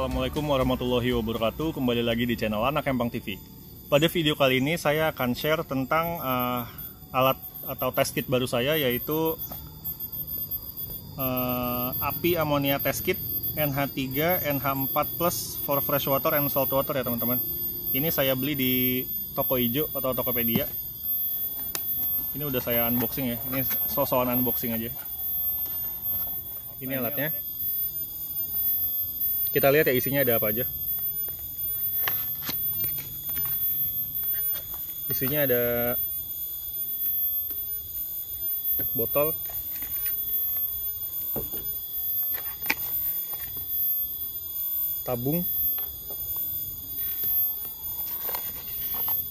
Assalamualaikum warahmatullahi wabarakatuh. Kembali lagi di channel Anak Empang TV. Pada video kali ini saya akan share tentang alat atau test kit baru saya, yaitu API Ammonia Test Kit NH3 NH4 Plus for freshwater and saltwater ya teman-teman. Ini saya beli di toko hijau atau Tokopedia. Ini udah saya unboxing ya. Ini sosokan unboxing aja. Ini alatnya. Kita lihat ya isinya ada apa aja. Isinya ada botol, tabung,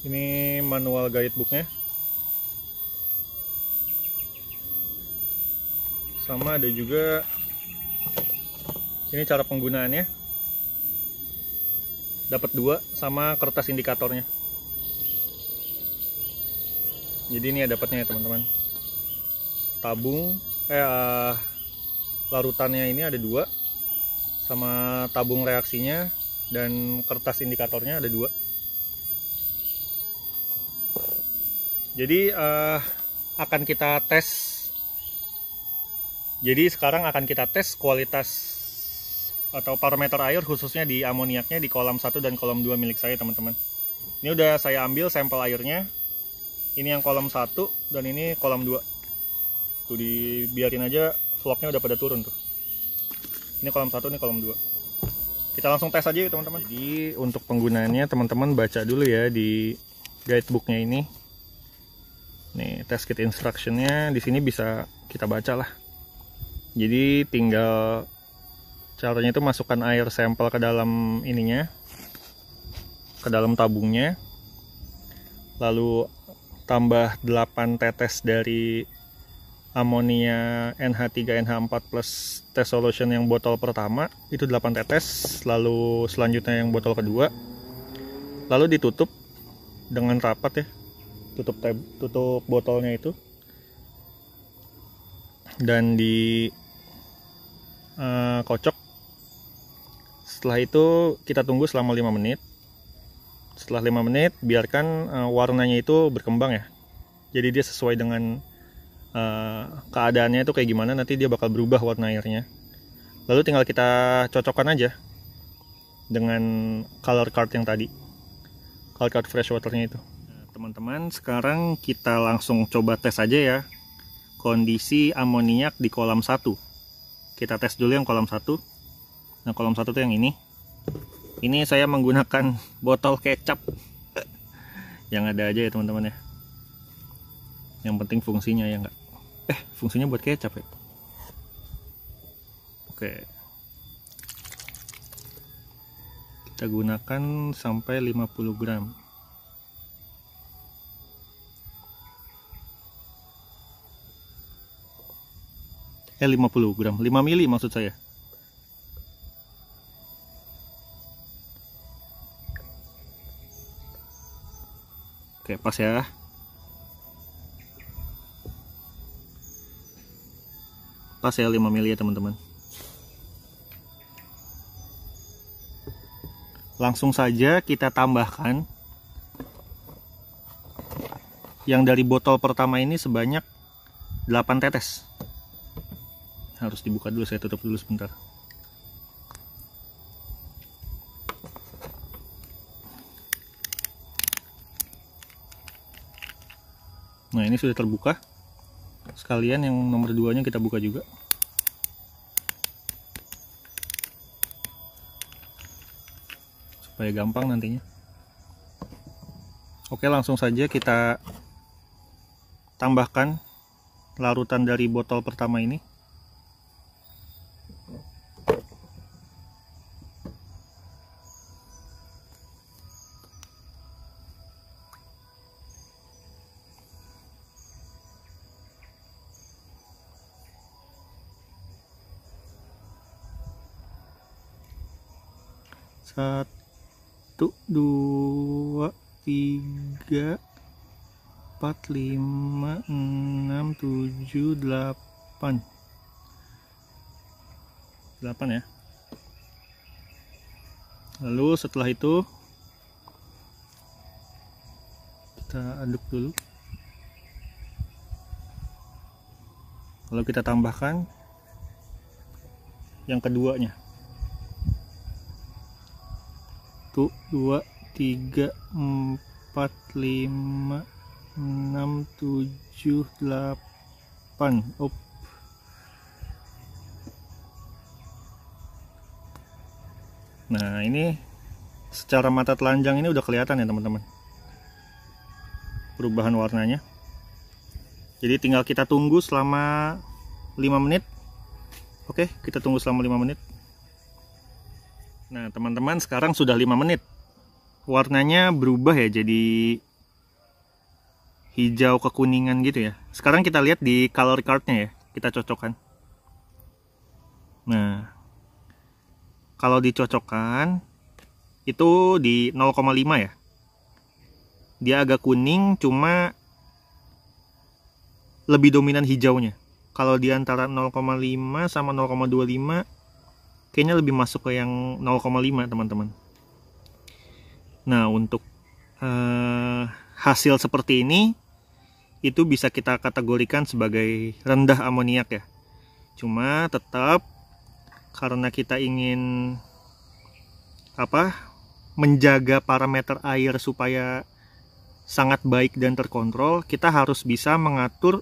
ini manual guidebooknya, sama ada juga ini cara penggunaannya, dapat 2 sama kertas indikatornya. Jadi ini ya dapatnya ya teman-teman. Tabung larutannya ini ada 2 sama tabung reaksinya, dan kertas indikatornya ada 2. Jadi akan kita tes. Jadi sekarang akan kita tes kualitas atau parameter air khususnya di amoniaknya di kolam 1 dan kolam 2 milik saya teman-teman. Ini udah saya ambil sampel airnya. Ini yang kolam 1 dan ini kolam 2. Tuh dibiarin aja vlognya udah pada turun tuh. Ini kolam 1, ini kolam 2. Kita langsung tes aja ya teman-teman. Jadi untuk penggunaannya teman-teman baca dulu ya di guidebooknya ini. Nih test kit instructionnya di sini bisa kita baca lah. Jadi tinggal caranya itu masukkan air sampel ke dalam ininya, ke dalam tabungnya, lalu tambah 8 tetes dari amonia NH3 NH4 plus test solution yang botol pertama, itu 8 tetes, lalu selanjutnya yang botol kedua, lalu ditutup dengan rapat ya, tutup botolnya itu, dan di kocok. Setelah itu kita tunggu selama 5 menit. Setelah 5 menit biarkan warnanya itu berkembang ya. Jadi dia sesuai dengan keadaannya itu kayak gimana, nanti dia bakal berubah warna airnya. Lalu tinggal kita cocokkan aja dengan color card yang tadi, color card freshwaternya itu. Nah, teman-teman, sekarang kita langsung coba tes aja ya kondisi amoniak di kolam 1. Kita tes dulu yang kolam 1. Nah, kolam 1 tuh yang ini. Ini saya menggunakan botol kecap. Yang ada aja ya teman-teman ya. Yang penting fungsinya ya enggak. Fungsinya buat kecap ya. Oke. Kita gunakan sampai 50 gram. Eh 50 gram, 5 mili maksud saya. Oke, pas ya. Pas ya 5 mili ya teman-teman. Langsung saja kita tambahkan yang dari botol pertama ini sebanyak 8 tetes. Harus dibuka dulu, saya tutup dulu sebentar. Nah, ini sudah terbuka. Sekalian yang nomor 2-nya kita buka juga. Supaya gampang nantinya. Oke, langsung saja kita tambahkan larutan dari botol pertama ini. Satu, 2, 3, 4, 5, 6, 7, 8. 8 ya. Lalu setelah itu kita aduk dulu. Lalu kita tambahkan yang keduanya. 2, 3, 4, 5, 6, 7, 8. Nah, ini secara mata telanjang ini udah kelihatan ya teman-teman, perubahan warnanya. Jadi tinggal kita tunggu selama 5 menit. Oke, kita tunggu selama 5 menit. Nah teman-teman, sekarang sudah 5 menit. Warnanya berubah ya, jadi hijau kekuningan gitu ya. Sekarang kita lihat di color cardnya ya, kita cocokkan. Nah, kalau dicocokkan itu di 0,5 ya. Dia agak kuning, cuma lebih dominan hijaunya. Kalau di antara 0,5 sama 0,25 kayaknya lebih masuk ke yang 0,5 teman-teman. Nah, untuk hasil seperti ini itu bisa kita kategorikan sebagai rendah amoniak ya. Cuma tetap karena kita ingin menjaga parameter air supaya sangat baik dan terkontrol, kita harus bisa mengatur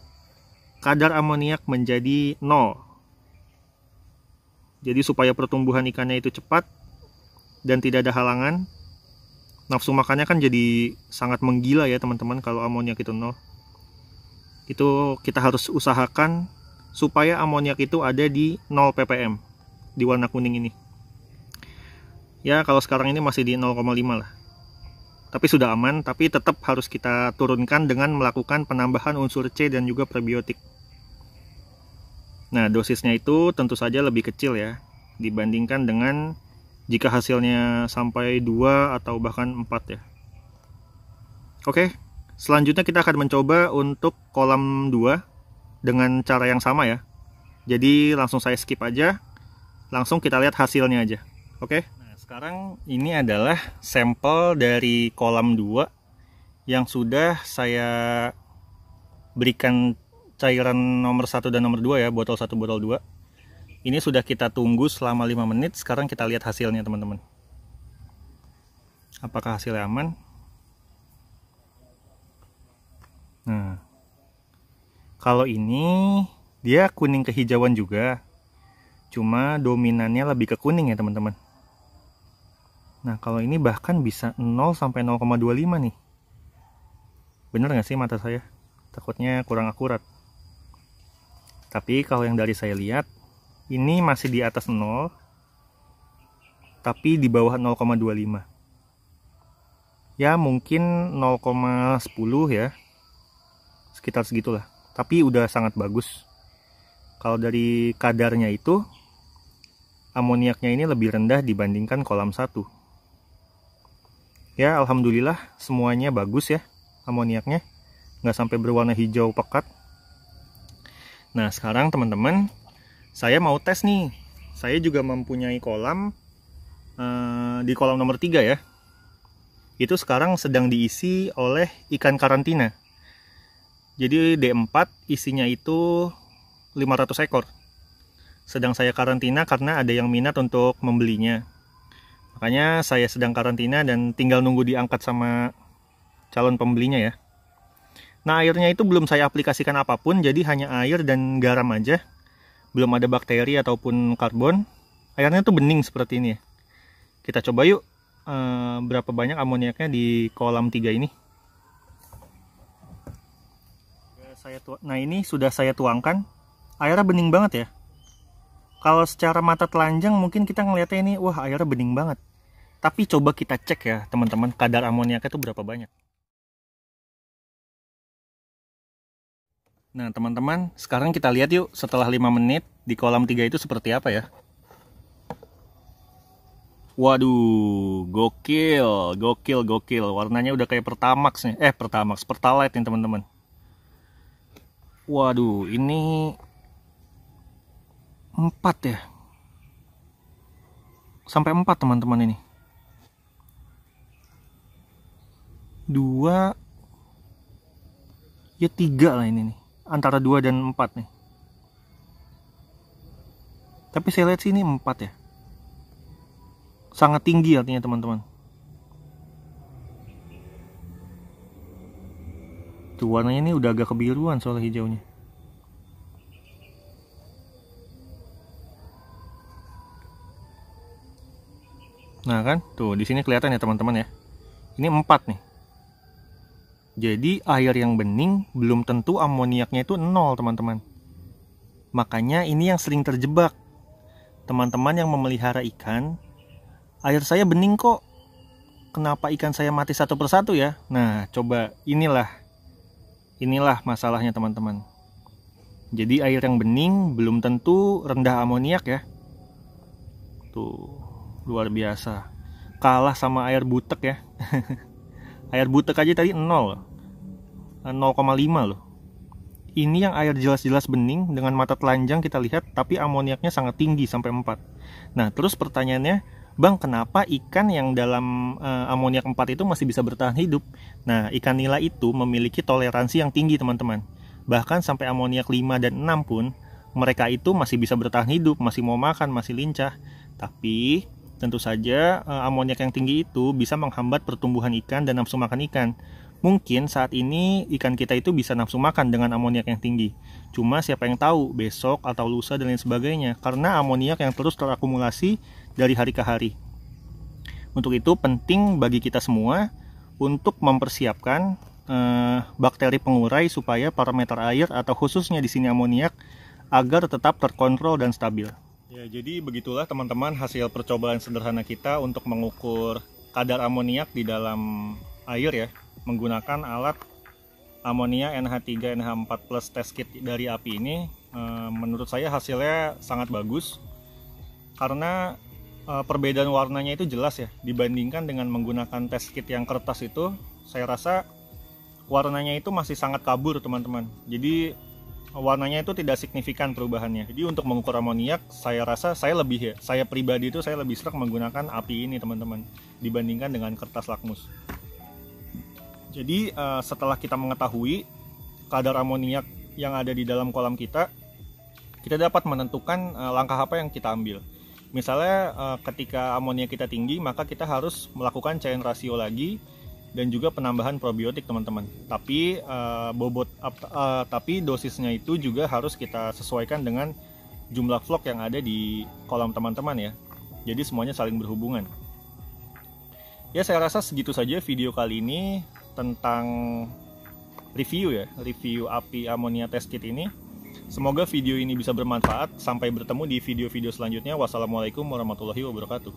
kadar amoniak menjadi 0. Jadi supaya pertumbuhan ikannya itu cepat dan tidak ada halangan. Nafsu makannya kan jadi sangat menggila ya teman-teman kalau amoniak itu 0. Itu kita harus usahakan supaya amoniak itu ada di 0 ppm di warna kuning ini. Ya kalau sekarang ini masih di 0,5 lah. Tapi sudah aman, tapi tetap harus kita turunkan dengan melakukan penambahan unsur C dan juga prebiotik. Nah, dosisnya itu tentu saja lebih kecil ya dibandingkan dengan jika hasilnya sampai 2 atau bahkan 4 ya. Oke, selanjutnya kita akan mencoba untuk kolam 2 dengan cara yang sama ya. Jadi langsung saya skip aja, langsung kita lihat hasilnya aja. Oke. Nah, sekarang ini adalah sampel dari kolam 2 yang sudah saya berikan cairan nomor 1 dan nomor 2 ya, botol 1 botol 2. Ini sudah kita tunggu selama 5 menit. Sekarang kita lihat hasilnya teman-teman. Apakah hasilnya aman? Nah, kalau ini dia kuning kehijauan juga, cuma dominannya lebih ke kuning ya teman-teman. Nah, kalau ini bahkan bisa 0 sampai 0,25 nih. Bener nggak sih mata saya? Takutnya kurang akurat. Tapi kalau yang dari saya lihat, ini masih di atas 0, tapi di bawah 0,25. Ya mungkin 0,10 ya, sekitar segitulah. Tapi udah sangat bagus. Kalau dari kadarnya itu, amoniaknya ini lebih rendah dibandingkan kolam 1. Ya alhamdulillah semuanya bagus ya amoniaknya, nggak sampai berwarna hijau pekat. Nah sekarang teman-teman, saya mau tes nih. Saya juga mempunyai kolam di kolam nomor 3 ya. Itu sekarang sedang diisi oleh ikan karantina. Jadi D4 isinya itu 500 ekor. Sedang saya karantina karena ada yang minat untuk membelinya. Makanya saya sedang karantina dan tinggal nunggu diangkat sama calon pembelinya ya. Nah airnya itu belum saya aplikasikan apapun, jadi hanya air dan garam aja. Belum ada bakteri ataupun karbon. Airnya tuh bening seperti ini ya. Kita coba yuk berapa banyak amoniaknya di kolam 3 ini. Nah ini sudah saya tuangkan. Airnya bening banget ya. Kalau secara mata telanjang mungkin kita ngeliatnya ini, wah airnya bening banget. Tapi coba kita cek ya teman-teman, kadar amoniaknya itu berapa banyak. Nah teman-teman, sekarang kita lihat yuk setelah 5 menit di kolam 3 itu seperti apa ya. Waduh, gokil, gokil, gokil. Warnanya udah kayak Pertamax nih. Pertalite nih teman-teman. Waduh, ini 4 ya. Sampai 4 teman-teman ini. 2, ya 3 lah ini nih, antara 2 dan 4 nih. Tapi saya lihat sih ini 4 ya, sangat tinggi artinya teman-teman. Tuh warnanya ini udah agak kebiruan soal hijaunya. Nah kan, tuh di sini kelihatan ya teman-teman ya. Ini 4 nih. Jadi air yang bening belum tentu amoniaknya itu 0 teman-teman. Makanya ini yang sering terjebak. Teman-teman yang memelihara ikan, air saya bening kok, kenapa ikan saya mati satu persatu ya? Nah coba inilah masalahnya teman-teman. Jadi air yang bening belum tentu rendah amoniak ya. Tuh luar biasa, kalah sama air butek ya. Air butek aja tadi 0,5 loh. Ini yang air jelas-jelas bening dengan mata telanjang kita lihat, tapi amoniaknya sangat tinggi sampai 4. Nah terus pertanyaannya, Bang, kenapa ikan yang dalam amoniak 4 itu masih bisa bertahan hidup? Nah, ikan nila itu memiliki toleransi yang tinggi teman-teman. Bahkan sampai amoniak 5 dan 6 pun, mereka itu masih bisa bertahan hidup, masih mau makan, masih lincah. Tapi tentu saja amoniak yang tinggi itu bisa menghambat pertumbuhan ikan dan nafsu makan ikan. Mungkin saat ini ikan kita itu bisa nafsu makan dengan amoniak yang tinggi. Cuma siapa yang tahu besok atau lusa dan lain sebagainya, karena amoniak yang terus terakumulasi dari hari ke hari. Untuk itu penting bagi kita semua untuk mempersiapkan bakteri pengurai supaya parameter air atau khususnya di sini amoniak agar tetap terkontrol dan stabil. Ya, jadi begitulah teman-teman hasil percobaan sederhana kita untuk mengukur kadar amoniak di dalam air ya, menggunakan alat amonia NH3 NH4 plus test kit dari API ini. Menurut saya hasilnya sangat bagus karena perbedaan warnanya itu jelas ya, dibandingkan dengan menggunakan test kit yang kertas itu. Saya rasa warnanya itu masih sangat kabur teman-teman, jadi warnanya itu tidak signifikan perubahannya. Jadi untuk mengukur amoniak saya rasa saya pribadi itu saya lebih serak menggunakan API ini teman-teman, dibandingkan dengan kertas lakmus. Jadi setelah kita mengetahui kadar amoniak yang ada di dalam kolam kita dapat menentukan langkah apa yang kita ambil. Misalnya ketika amoniak kita tinggi, maka kita harus melakukan cairan rasio lagi dan juga penambahan probiotik teman-teman. Tapi tapi dosisnya itu juga harus kita sesuaikan dengan jumlah vlog yang ada di kolam teman-teman ya. Jadi semuanya saling berhubungan. Ya saya rasa segitu saja video kali ini tentang review API Ammonia Test Kit ini. Semoga video ini bisa bermanfaat. Sampai bertemu di video-video selanjutnya. Wassalamualaikum warahmatullahi wabarakatuh.